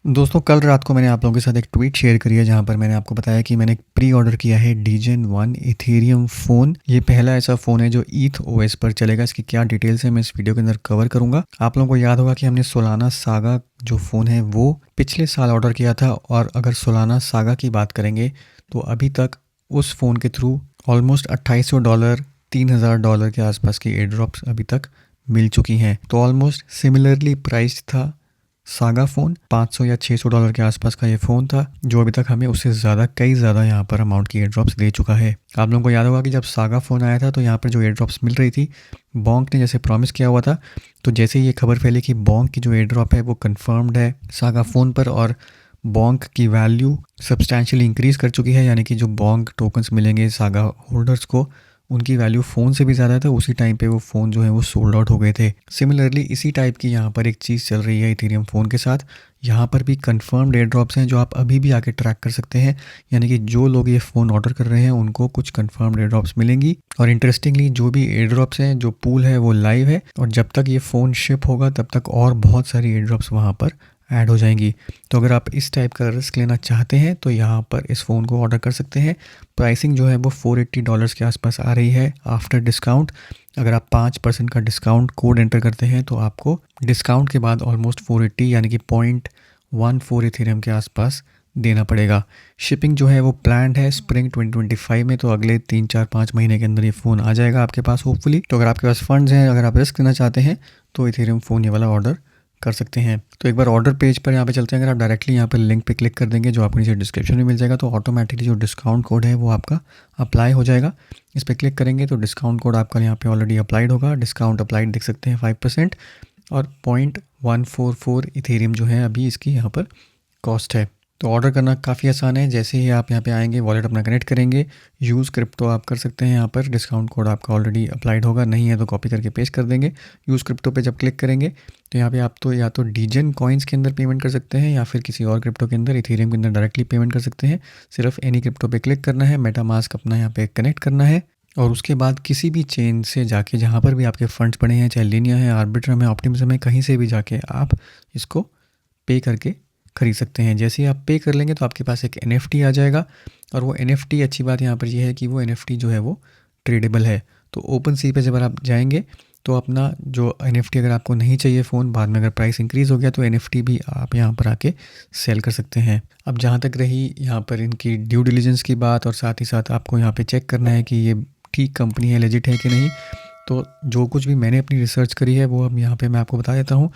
दोस्तों कल रात को मैंने आप लोगों के साथ एक ट्वीट शेयर करी है जहां पर मैंने आपको बताया कि मैंने एक प्री ऑर्डर किया है डीजेन 1 इथेरियम फ़ोन। ये पहला ऐसा फ़ोन है जो ईथ ओएस पर चलेगा। इसकी क्या डिटेल्स है मैं इस वीडियो के अंदर कवर करूंगा। आप लोगों को याद होगा कि हमने सोलाना सागा जो फ़ोन है वो पिछले साल ऑर्डर किया था, और अगर सोलाना सागा की बात करेंगे तो अभी तक उस फ़ोन के थ्रू ऑलमोस्ट $2800 $3000 के आसपास की एयर ड्रॉप्स अभी तक मिल चुकी हैं। तो ऑलमोस्ट सिमिलरली प्राइस्ड था सागा फ़ोन। $500 या $600 के आसपास का ये फ़ोन था, जो अभी तक हमें उससे ज़्यादा कई ज़्यादा यहाँ पर अमाउंट की एयर ड्रॉप्स दे चुका है। आप लोगों को याद होगा कि जब सागा फ़ोन आया था तो यहाँ पर जो एयर ड्रॉप्स मिल रही थी, बोंक ने जैसे प्रॉमिस किया हुआ था, तो जैसे ही ये खबर फैली कि बोंक की जो एयर ड्रॉप है वो कंफर्म्ड है सागा फ़ोन पर, और बोंक की वैल्यू सब्सटैंशियली इंक्रीज़ कर चुकी है, यानी कि जो बोंक टोकन्स मिलेंगे सागा होल्डर्स को उनकी वैल्यू फ़ोन से भी ज़्यादा था। उसी टाइम पे वो फ़ोन जो है वो सोल्ड आउट हो गए थे। सिमिलरली इसी टाइप की यहाँ पर एक चीज़ चल रही है इथेरियम फ़ोन के साथ। यहाँ पर भी कंफर्म्ड एयर ड्रॉप्स हैं जो आप अभी भी आके ट्रैक कर सकते हैं, यानी कि जो लोग ये फ़ोन ऑर्डर कर रहे हैं उनको कुछ कंफर्म्ड एयर ड्रॉप्स मिलेंगी। और इंटरेस्टिंगली जो भी एयर ड्रॉप्स हैं, जो पूल है वो लाइव है, और जब तक ये फ़ोन शिप होगा तब तक और बहुत सारी एयर ड्रॉप्स वहाँ पर ऐड हो जाएंगी। तो अगर आप इस टाइप का रिस्क लेना चाहते हैं तो यहाँ पर इस फ़ोन को ऑर्डर कर सकते हैं। प्राइसिंग जो है वो $480 के आसपास आ रही है आफ्टर डिस्काउंट। अगर आप 5% का डिस्काउंट कोड एंटर करते हैं तो आपको डिस्काउंट के बाद ऑलमोस्ट 480 यानी कि 0.14 इथेरियम के आसपास देना पड़ेगा। शिपिंग जो है वो प्लान्ड है स्प्रिंग 2025 में, तो अगले 3-4-5 महीने के अंदर ये फ़ोन आ जाएगा आपके पास होपफुली। तो अगर आपके पास फंड्स हैं, अगर आप रिस्क लेना चाहते हैं तो इथेरियम फ़ोन ये वाला ऑर्डर कर सकते हैं। तो एक बार ऑर्डर पेज पर यहाँ पे चलते हैं। अगर आप डायरेक्टली यहाँ पर लिंक पे क्लिक कर देंगे जो आपको नीचे डिस्क्रिप्शन में मिल जाएगा, तो ऑटोमेटिकली जो डिस्काउंट कोड है वो आपका अप्लाई हो जाएगा। इस पर क्लिक करेंगे तो डिस्काउंट कोड आपका यहाँ पे ऑलरेडी अप्लाइड होगा। डिस्काउंट अप्लाइड देख सकते हैं 5%, और 0.144 इथेरियम जो है अभी इसकी यहाँ पर कॉस्ट है। तो ऑर्डर करना काफ़ी आसान है। जैसे ही आप यहाँ पे आएंगे, वॉलेट अपना कनेक्ट करेंगे, यूज़ क्रिप्टो आप कर सकते हैं। यहाँ पर डिस्काउंट कोड आपका ऑलरेडी अप्लाइड होगा, नहीं है तो कॉपी करके पेस्ट कर देंगे। यूज़ क्रिप्टो पे जब क्लिक करेंगे तो यहाँ पे आप तो या तो डीजेन कॉइन्स के अंदर पेमेंट कर सकते हैं या फिर किसी और क्रिप्टो के अंदर, इथेरियम के अंदर डायरेक्टली पेमेंट कर सकते हैं। सिर्फ एनी क्रिप्टो पे क्लिक करना है, मेटामास्क अपना यहाँ पे कनेक्ट करना है, और उसके बाद किसी भी चेन से जाके जहाँ पर भी आपके फंड्स पड़े हैं, चाहे लिनिया है, आर्बिट्रम है, ऑप्टिमिज्म है, कहीं से भी जाके आप इसको पे करके खरीद सकते हैं। जैसे ही आप पे कर लेंगे तो आपके पास एक NFT आ जाएगा, और वो NFT अच्छी बात यहाँ पर ये है कि वो NFT जो है वो ट्रेडेबल है। तो ओपन सी पे जब आप जाएंगे तो अपना जो NFT, अगर आपको नहीं चाहिए फ़ोन, बाद में अगर प्राइस इंक्रीज़ हो गया तो NFT भी आप यहाँ पर आके सेल कर सकते हैं। अब जहाँ तक रही यहाँ पर इनकी ड्यू डिलिजेंस की बात, और साथ ही साथ आपको यहाँ पे चेक करना है कि ये ठीक कंपनी है, लेजिट है कि नहीं। तो जो कुछ भी मैंने अपनी रिसर्च करी है वो अब यहाँ पे मैं आपको बता देता हूँ।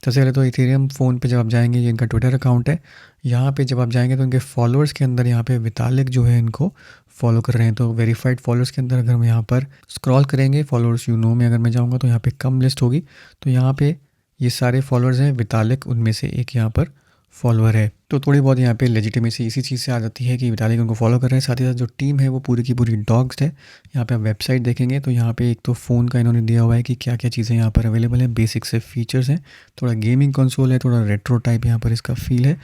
सबसे पहले तो इथेरियम फ़ोन पे जब आप जाएंगे, ये इनका ट्विटर अकाउंट है। यहाँ पे जब आप जाएंगे तो इनके फॉलोअर्स के अंदर यहाँ पे वितालिक जो है इनको फॉलो कर रहे हैं। तो वेरीफाइड फॉलोअर्स के अंदर अगर हम यहाँ पर स्क्रॉल करेंगे, फॉलोअर्स यू नो में अगर मैं जाऊँगा तो यहाँ पे कम लिस्ट होगी। तो यहाँ पे ये सारे फॉलोअर्स हैं, वितालिक उनमें से एक यहाँ पर फॉलोअर है। तो थोड़ी बहुत यहाँ पे लेजिटिमेसी इसी चीज़ से आ जाती है कि विटालिक उनको फॉलो कर रहे हैं। साथ ही साथ जो टीम है वो पूरी की पूरी डॉग्स है। यहाँ पे आप वेबसाइट देखेंगे तो यहाँ पे एक तो फ़ोन का इन्होंने दिया हुआ है कि क्या क्या चीज़ें यहाँ पर अवेलेबल है। बेसिक से फीचर्स हैं, थोड़ा गेमिंग कंसोल है, थोड़ा रेट्रो टाइप यहाँ पर इसका फील है।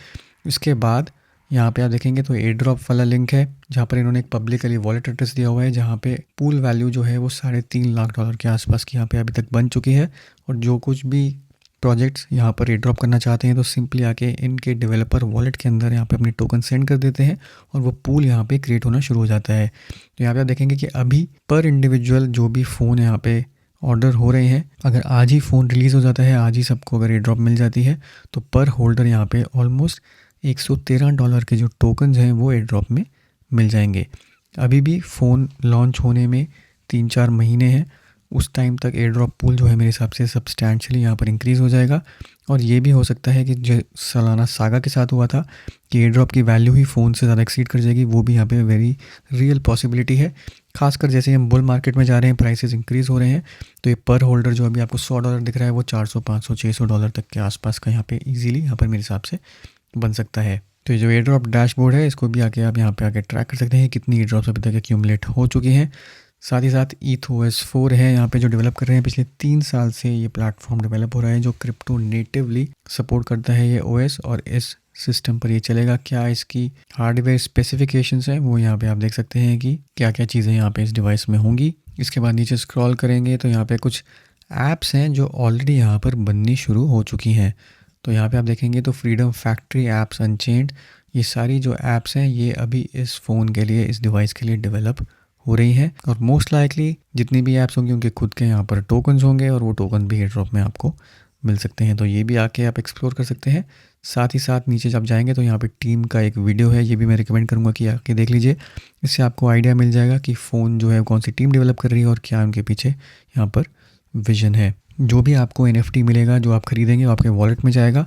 इसके बाद यहाँ पे आप देखेंगे तो एयर ड्रॉप वाला लिंक है, जहाँ पर इन्होंने एक पब्लिकली वॉलेट एड्रेस दिया हुआ है, जहाँ पे पूल वैल्यू जो है वो $3.5 लाख के आसपास की यहाँ पे अभी तक बन चुकी है। और जो कुछ भी प्रोजेक्ट्स यहाँ पर ड्रॉप करना चाहते हैं तो सिंपली आके इनके डेवलपर वॉलेट के अंदर यहाँ पे अपने टोकन सेंड कर देते हैं, और वो पूल यहाँ पे क्रिएट होना शुरू हो जाता है। तो यहाँ पे आप देखेंगे कि अभी पर इंडिविजुअल जो भी फ़ोन यहाँ पे ऑर्डर हो रहे हैं, अगर आज ही फ़ोन रिलीज़ हो जाता है, आज ही सबको अगर ड्रॉप मिल जाती है, तो पर होल्डर यहाँ पे ऑलमोस्ट $113 के जो टोकन्स हैं वो ड्रॉप में मिल जाएंगे। अभी भी फ़ोन लॉन्च होने में 3-4 महीने हैं। उस टाइम तक एयर ड्रॉप पूल जो है मेरे हिसाब से सब्सटैंशियली यहाँ पर इंक्रीज़ हो जाएगा। और ये भी हो सकता है कि जो सालाना सागा के साथ हुआ था कि एयर ड्रॉप की वैल्यू ही फ़ोन से ज़्यादा एक्सीड कर जाएगी, वो भी यहाँ पे वेरी रियल पॉसिबिलिटी है। खासकर जैसे ही हम बुल मार्केट में जा रहे हैं, प्राइसेस इंक्रीज़ हो रहे हैं, तो ये पर होल्डर जो अभी आपको $100 दिख रहा है वो 400 500 $600 तक के आसपास का यहाँ पे ईजिली यहाँ पर मेरे हिसाब से बन सकता है। तो ये जो एयर ड्रॉप डैशबोर्ड है इसको भी आके आप यहाँ पे आके ट्रैक कर सकते हैं कितनी एयर ड्रॉप्स अभी तक एक्यूमुलेट हो चुकी हैं। साथ ही साथ ETHOS 4 है यहाँ पे जो डेवलप कर रहे हैं। पिछले 3 साल से ये प्लेटफॉर्म डेवलप हो रहा है जो क्रिप्टो नेटिवली सपोर्ट करता है ये OS, और इस सिस्टम पर ये चलेगा। क्या इसकी हार्डवेयर स्पेसिफिकेशंस हैं वो यहाँ पे आप देख सकते हैं कि क्या क्या चीज़ें यहाँ पे इस डिवाइस में होंगी। इसके बाद नीचे स्क्रॉल करेंगे तो यहाँ पे कुछ ऐप्स हैं जो ऑलरेडी यहाँ पर बननी शुरू हो चुकी हैं। तो यहाँ पे आप देखेंगे तो फ्रीडम फैक्ट्री ऐप्स, अनचेन्ड, ये सारी जो ऐप्स हैं ये अभी इस फ़ोन के लिए, इस डिवाइस के लिए डेवलप हो रही हैं। और मोस्ट लाइकली जितनी भी ऐप्स होंगी उनके खुद के यहाँ पर टोकन्स होंगे और वो टोकन भी एयर ड्रॉप में आपको मिल सकते हैं। तो ये भी आके आप एक्सप्लोर कर सकते हैं। साथ ही साथ नीचे जब जाएंगे तो यहाँ पे टीम का एक वीडियो है, ये भी मैं रिकमेंड करूँगा कि आके देख लीजिए। इससे आपको आइडिया मिल जाएगा कि फ़ोन जो है कौन सी टीम डेवलप कर रही है और क्या उनके पीछे यहाँ पर विजन है। जो भी आपको NFT मिलेगा, जो आप खरीदेंगे, वो आपके वॉलेट में जाएगा।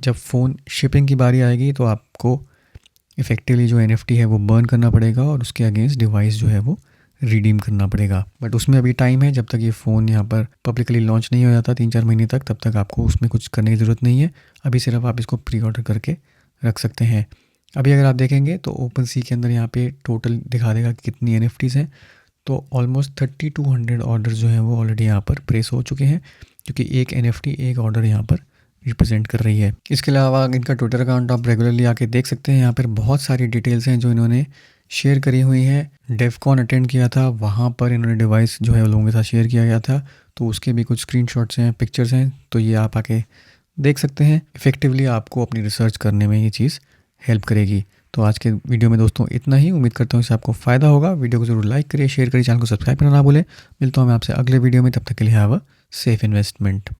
जब फ़ोन शिपिंग की बारी आएगी तो आपको इफ़ेक्टिवली जो NFT है वो बर्न करना पड़ेगा और उसके अगेंस्ट डिवाइस जो है वो रिडीम करना पड़ेगा। बट उसमें अभी टाइम है, जब तक ये फ़ोन यहाँ पर पब्लिकली लॉन्च नहीं हो जाता 3-4 महीने तक, तब तक आपको उसमें कुछ करने की ज़रूरत नहीं है। अभी सिर्फ आप इसको प्री ऑर्डर करके रख सकते हैं। अभी अगर आप देखेंगे तो ओपन सी के अंदर यहाँ पे टोटल दिखा देगा कि कितनी NFTs हैं। तो ऑलमोस्ट 3200 ऑर्डर जो हैं वो ऑलरेडी यहाँ पर प्रेस हो चुके हैं, क्योंकि एक NFT एक ऑर्डर यहाँ पर रिप्रेजेंट कर रही है। इसके अलावा इनका ट्विटर अकाउंट आप रेगुलरली आके देख सकते हैं। यहाँ पर बहुत सारी डिटेल्स हैं जो इन्होंने शेयर करी हुई हैं। डेफकॉन अटेंड किया था, वहाँ पर इन्होंने डिवाइस जो है लोगों के साथ शेयर किया गया था, तो उसके भी कुछ स्क्रीनशॉट्स हैं, पिक्चर्स हैं, तो ये आप आके देख सकते हैं। इफ़ेक्टिवली आपको अपनी रिसर्च करने में ये चीज़ हेल्प करेगी। तो आज के वीडियो में दोस्तों इतना ही। उम्मीद करता हूँ इससे आपको फ़ायदा होगा। वीडियो को ज़रूर लाइक करिए, शेयर करिए, चैनल को सब्सक्राइब करना ना भूलें। मिलता हूँ मैं आपसे अगले वीडियो में, तब तक के लिए हैव अ सेफ इन्वेस्टमेंट।